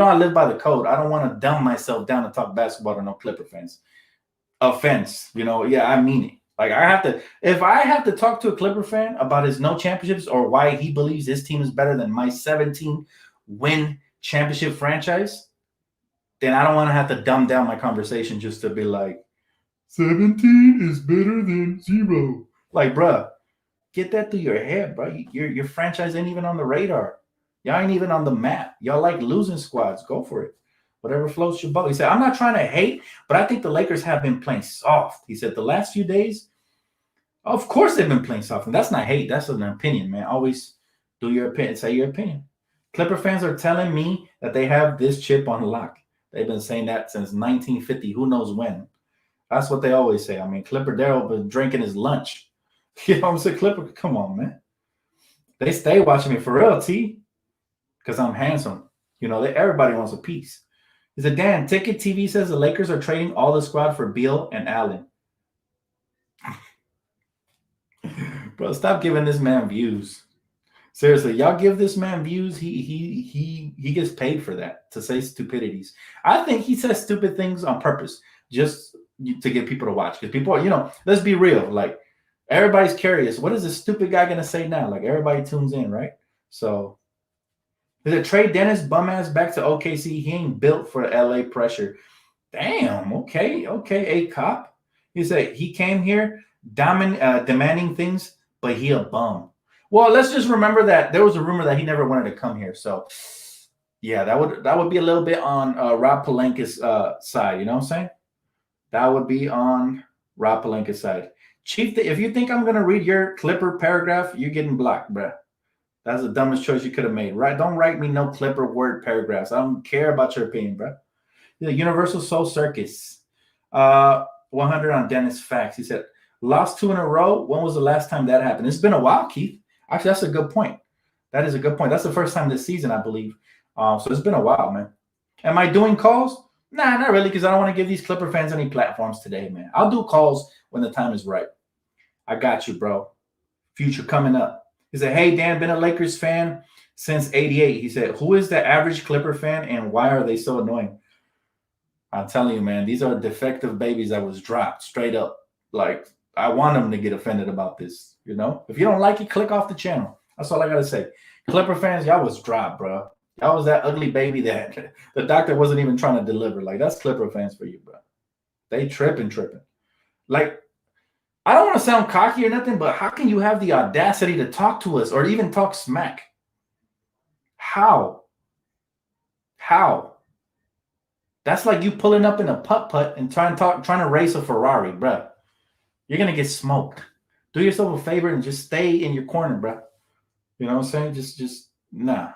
I live by the code. I don't want to dumb myself down to talk basketball to no Clipper fans. Offense, yeah, I mean it. Like if I have to talk to a Clipper fan about his no championships or why he believes his team is better than my 17-win championship franchise, then I don't want to have to dumb down my conversation just to be like, 17 is better than 0. Like, bruh, get that through your head, bro. Your franchise ain't even on the radar. Y'all ain't even on the map. Y'all like losing squads. Go for it. Whatever floats your boat. He said, I'm not trying to hate, but I think the Lakers have been playing soft. He said the last few days, of course they've been playing soft. And that's not hate. That's an opinion, man. Always do your opinion. Say your opinion. Clipper fans are telling me that they have this chip on lock. They've been saying that since 1950. Who knows when? That's what they always say. I mean, Clipper Darrell been drinking his lunch. You know what I'm saying? Clipper, come on, man. They stay watching me for real, T. Because I'm handsome. Everybody wants a piece. He said, Dan, Ticket TV says the Lakers are trading all the squad for Beal and Allen. Bro, stop giving this man views. Seriously, y'all give this man views. He gets paid for that to say stupidities. I think he says stupid things on purpose, just to get people to watch. Because people, let's be real. Like everybody's curious. What is this stupid guy gonna say now? Like everybody tunes in, right? So is it Trey Dennis bum ass back to OKC? He ain't built for LA pressure. Damn. Okay. A cop. He said he came here demanding things, but he a bum. Well, let's just remember that there was a rumor that he never wanted to come here. So, yeah, that would be a little bit on Rob Palenka's side. You know what I'm saying? That would be on Rob Palenka's side. Chief, if you think I'm gonna read your Clipper paragraph, you're getting blocked, bruh. That's the dumbest choice you could have made. Right? Don't write me no Clipper word paragraphs. I don't care about your opinion, bruh. The Universal Soul Circus. 100 on Dennis Facts. He said, lost 2 in a row. When was the last time that happened? It's been a while, Keith. Actually, that's a good point. That is a good point. That's the first time this season, I believe. So it's been a while, man. Am I doing calls? Nah, not really, because I don't want to give these Clipper fans any platforms today, man. I'll do calls when the time is right. I got you, bro. Future coming up. He said, hey, Dan, been a Lakers fan since 88. He said, who is the average Clipper fan and why are they so annoying? I'm telling you, man, these are defective babies that was dropped straight up. Like, I want them to get offended about this, If you don't like it, click off the channel. That's all I got to say. Clipper fans, y'all was dropped, bro. Y'all was that ugly baby that the doctor wasn't even trying to deliver. Like, that's Clipper fans for you, bro. They tripping. Like, I don't want to sound cocky or nothing, but how can you have the audacity to talk to us or even talk smack? How? That's like you pulling up in a putt-putt and trying to race a Ferrari, bro. You're going to get smoked. Do yourself a favor and just stay in your corner, bro. You know what I'm saying? Just nah.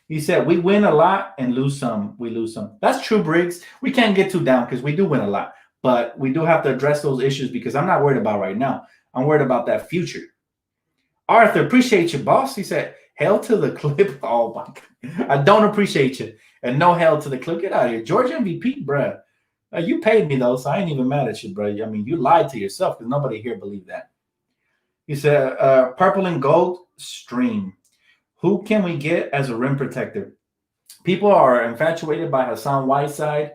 He said, we win a lot and lose some. We lose some. That's true, Briggs. We can't get too down because we do win a lot. But we do have to address those issues because I'm not worried about right now. I'm worried about that future. Arthur, appreciate you, boss. He said, hell to the clip. Oh, my God. I don't appreciate you. And no hell to the clip. Get out of here. George MVP, bruh. You paid me, though, so I ain't even mad at you, bro. I mean, you lied to yourself because nobody here believed that. He said, purple and gold stream. Who can we get as a rim protector? People are infatuated by Hassan Whiteside.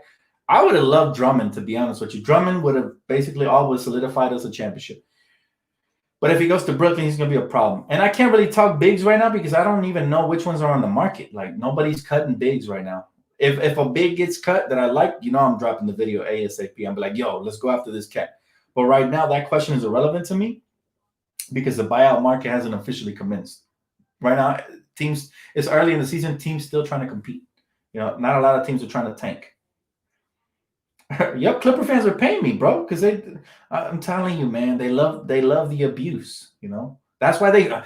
I would have loved Drummond, to be honest with you. Drummond would have basically always solidified us a championship. But if he goes to Brooklyn, he's going to be a problem. And I can't really talk bigs right now because I don't even know which ones are on the market. Like, nobody's cutting bigs right now. If a big gets cut that I like, I'm dropping the video ASAP. I'm like, yo, let's go after this cat. But right now, that question is irrelevant to me because the buyout market hasn't officially commenced. Right now, teams, it's early in the season, teams still trying to compete. Not a lot of teams are trying to tank. Yep, Clipper fans are paying me, bro, because I'm telling you, man, they love the abuse. That's why they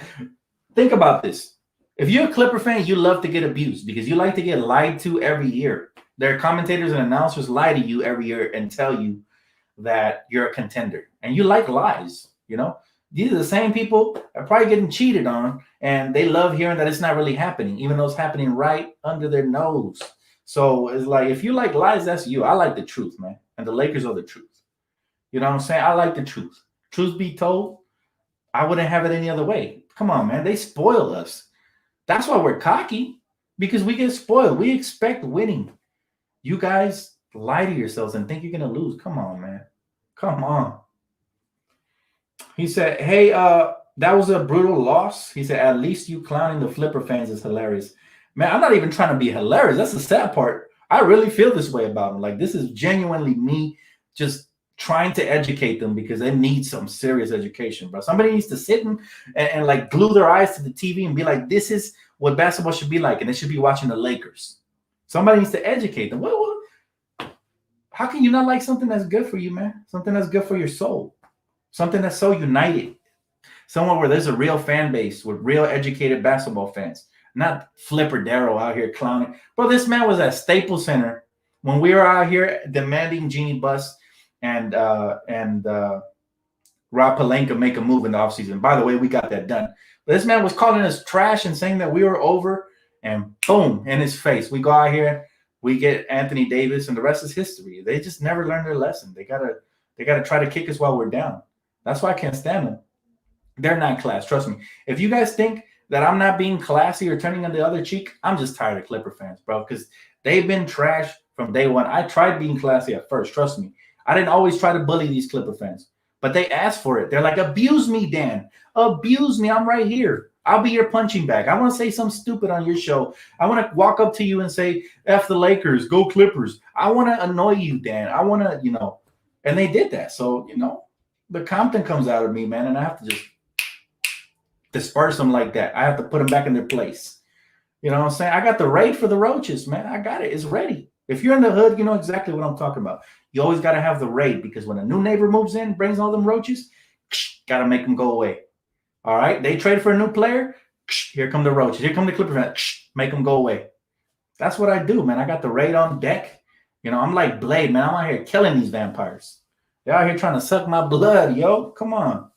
think about this. If you're a Clipper fan, you love to get abused because you like to get lied to every year. Their commentators and announcers lie to you every year and tell you that you're a contender, and you like lies. These are the same people that are probably getting cheated on, and they love hearing that it's not really happening, even though it's happening right under their nose. So it's like, if you like lies, that's you. I like the truth, man. And the Lakers are the truth. You know what I'm saying? I like the truth. Truth be told, I wouldn't have it any other way. Come on, man. They spoil us. That's why we're cocky, because we get spoiled. We expect winning. You guys lie to yourselves and think you're going to lose. Come on, man. Come on. He said, hey, that was a brutal loss. He said, at least you clowning the Flipper fans is hilarious. Man, I'm not even trying to be hilarious. That's the sad part. I really feel this way about them. Like, this is genuinely me just trying to educate them because they need some serious education, bro. Somebody needs to sit and like glue their eyes to the TV and be like, this is what basketball should be like, and they should be watching the Lakers. Somebody needs to educate them. How can you not like something that's good for you, man? Something that's good for your soul. Something that's so united. Somewhere where there's a real fan base with real educated basketball fans. Not Flipper Darrow out here clowning. Bro, this man was at Staples Center when we were out here demanding Jeannie Buss and Rob Pelinka make a move in the offseason. By the way, we got that done. But this man was calling us trash and saying that we were over, and boom, in his face. We go out here, we get Anthony Davis, and the rest is history. They just never learned their lesson. They gotta try to kick us while we're down. That's why I can't stand them. They're not class. Trust me. If you guys think that I'm not being classy or turning on the other cheek. I'm just tired of Clipper fans, bro, because they've been trash from day one. I tried being classy at first, trust me. I didn't always try to bully these Clipper fans, but they asked for it. They're like, abuse me, Dan. Abuse me. I'm right here. I'll be your punching bag. I want to say something stupid on your show. I want to walk up to you and say, F the Lakers, go Clippers. I want to annoy you, Dan. I want to, and they did that. So, the Compton comes out of me, man, and I have to just disperse them like that. I have to put them back in their place. You know what I'm saying? I got the raid for the roaches, man. I got it. It's ready. If you're in the hood, you know exactly what I'm talking about. You always got to have the raid because when a new neighbor moves in, brings all them roaches, got to make them go away. All right? They traded for a new player. Here come the roaches. Here come the Clipper fans. Make them go away. That's what I do, man. I got the raid on deck. I'm like Blade, man. I'm out here killing these vampires. They're out here trying to suck my blood, yo. Come on.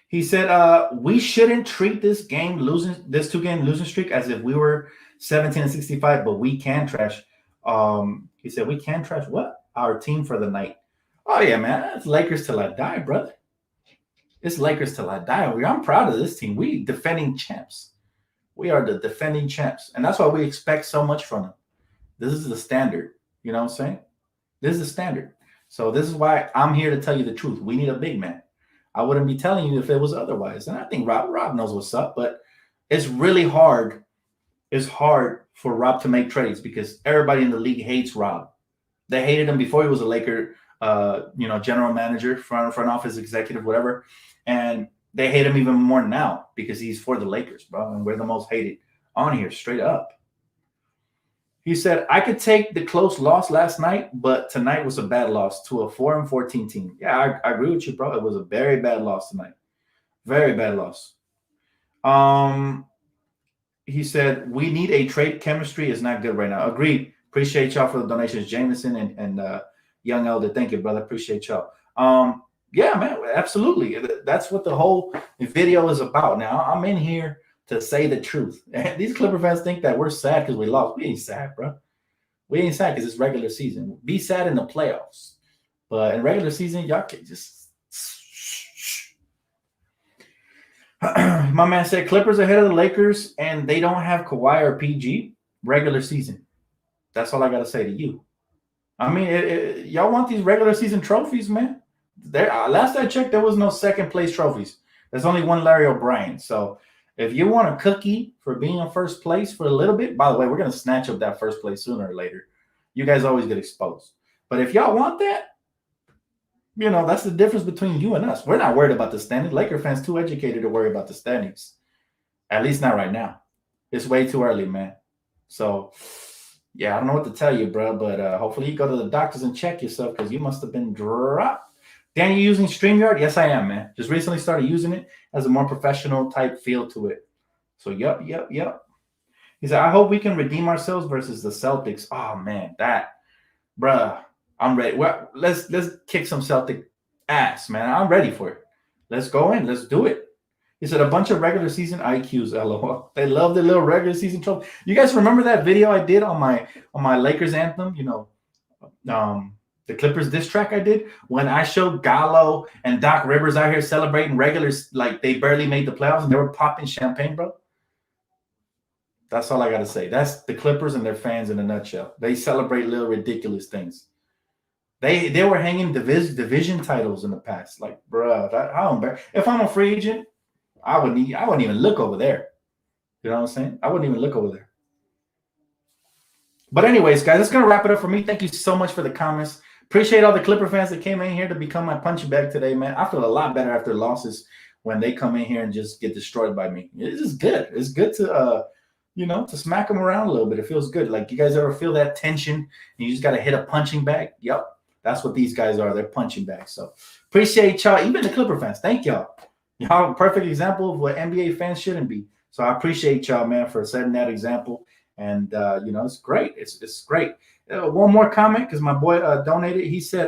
He said, we shouldn't treat this two-game losing streak as if we were 17-65, but we can trash. He said, we can trash what? Our team for the night. Oh, yeah, man. It's Lakers till I die, brother. It's Lakers till I die. I'm proud of this team. We defending champs. We are the defending champs. And that's why we expect so much from them. This is the standard. You know what I'm saying? This is the standard. So this is why I'm here to tell you the truth. We need a big man. I wouldn't be telling you if it was otherwise. And I think Rob knows what's up, but it's really hard. It's hard for Rob to make trades because everybody in the league hates Rob. They hated him before he was a Laker, general manager, front office executive, whatever. And they hate him even more now because he's for the Lakers, bro. And we're the most hated on here, straight up. He said, I could take the close loss last night, but tonight was a bad loss to a 4-14 team. Yeah, I agree with you, bro. It was a very bad loss tonight. Very bad loss. He said, we need a trade. Chemistry is not good right now. Agreed. Appreciate y'all for the donations, Jameson and Young Elder. Thank you, brother. Appreciate y'all. Yeah, man, absolutely. That's what the whole video is about. Now, I'm in here to say the truth. And these Clipper fans think that we're sad because we lost. We ain't sad, bro. We ain't sad because it's regular season. Be sad in the playoffs. But in regular season, y'all can just... My man said Clippers ahead of the Lakers, and they don't have Kawhi or PG. Regular season. That's all I got to say to you. I mean, y'all want these regular season trophies, man? Last I checked, there was no second place trophies. There's only one Larry O'Brien. So if you want a cookie for being in first place for a little bit, by the way, we're going to snatch up that first place sooner or later. You guys always get exposed. But if y'all want that, that's the difference between you and us. We're not worried about the standings. Laker fans too educated to worry about the standings. At least not right now. It's way too early, man. So, yeah, I don't know what to tell you, bro, but hopefully you go to the doctors and check yourself because you must have been dropped. Dan, you using StreamYard? Yes, I am, man. Just recently started using it as a more professional type feel to it. So, yep. He said, I hope we can redeem ourselves versus the Celtics. Oh, man, bruh, I'm ready. Well, let's kick some Celtic ass, man. I'm ready for it. Let's go in. Let's do it. He said, a bunch of regular season IQs, LOL. They love the little regular season trophy. You guys remember that video I did on my Lakers anthem? The Clippers diss track I did when I showed Gallo and Doc Rivers out here celebrating regulars like they barely made the playoffs and they were popping champagne, bro. That's all I got to say. That's the Clippers and their fans in a nutshell. They celebrate little ridiculous things. They were hanging division titles in the past. Like, bro, how embarrassing. If I'm a free agent, I wouldn't even look over there. You know what I'm saying? I wouldn't even look over there. But anyways, guys, that's going to wrap it up for me. Thank you so much for the comments. Appreciate all the Clipper fans that came in here to become my punching bag today, man. I feel a lot better after losses when they come in here and just get destroyed by me. It's just good. It's good to, to smack them around a little bit. It feels good. Like, you guys ever feel that tension and you just got to hit a punching bag? Yep. That's what these guys are. They're punching bags. So appreciate y'all. Even the Clipper fans. Thank y'all. Y'all a perfect example of what NBA fans shouldn't be. So I appreciate y'all, man, for setting that example. And, it's great. It's great. One more comment because my boy donated. He said,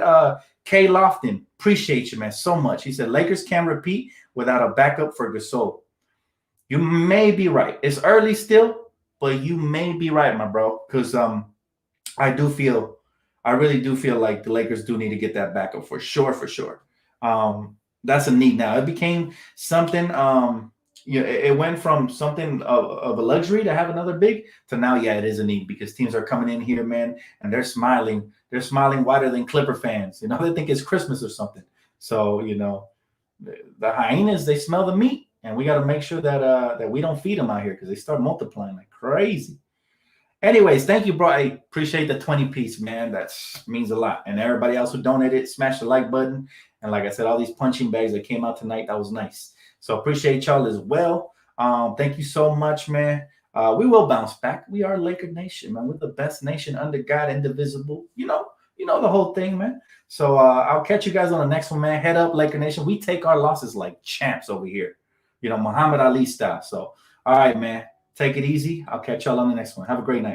K. Lofton, appreciate you, man, so much. He said, Lakers can't repeat without a backup for Gasol. You may be right. It's early still, but you may be right, my bro, because I really do feel like the Lakers do need to get that backup for sure. That's a need now. It became something. It went from something of a luxury to have another big to now, yeah, it is a need because teams are coming in here, man, and they're smiling. They're smiling wider than Clipper fans. They think it's Christmas or something. So the hyenas, they smell the meat, and we got to make sure that we don't feed them out here because they start multiplying like crazy. Anyways, thank you, bro. I appreciate the 20 piece, man. That means a lot. And everybody else who donated, smash the like button. And like I said, all these punching bags that came out tonight, that was nice. So appreciate y'all as well. Thank you so much, man. We will bounce back. We are Laker Nation, man. We're the best nation under God, indivisible. You know the whole thing, man. So I'll catch you guys on the next one, man. Head up, Laker Nation. We take our losses like champs over here. Muhammad Ali style. So, all right, man. Take it easy. I'll catch y'all on the next one. Have a great night.